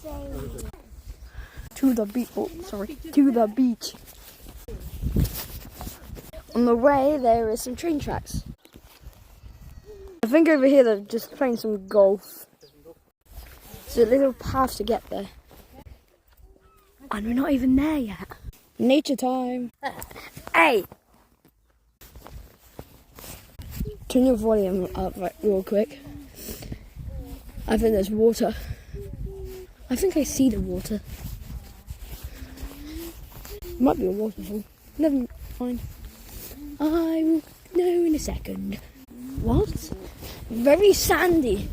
To the beach. Oh, sorry. To the beach. On the way, there is some train tracks. I think over here they're just playing some golf. It's a little path to get there. And we're not even there yet. Nature time. Hey! Turn your volume up real quick. I think there's water. I think I see the water. Might be a waterfall. Never mind. I will know in a second. What? Very sandy.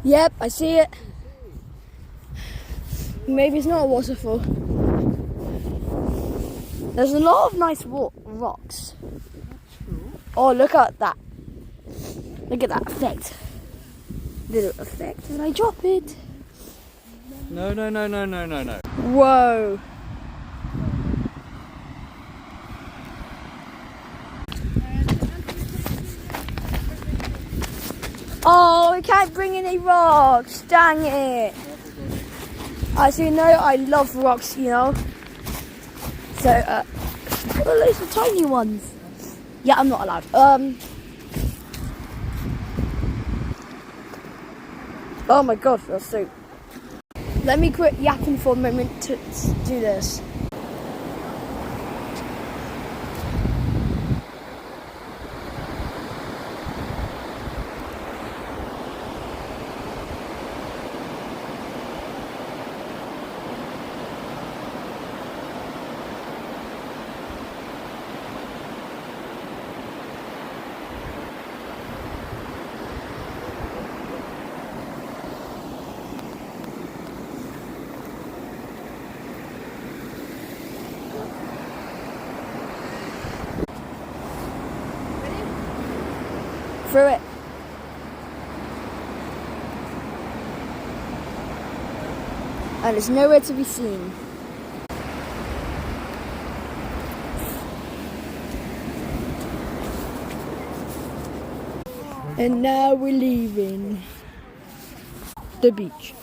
Yep, I see it. Maybe it's not a waterfall. There's a lot of nice rocks. Oh, look at that. Look at that effect. Little effect, and I drop it. No. Whoa. Oh, we can't bring any rocks. Dang it. As you know, I love rocks, you know. So, what are those tiny ones? Yeah, I'm not allowed. Oh my gosh, that's so... Let me quit yapping for a moment to do this. Through it. And it's nowhere to be seen. And now we're leaving the beach.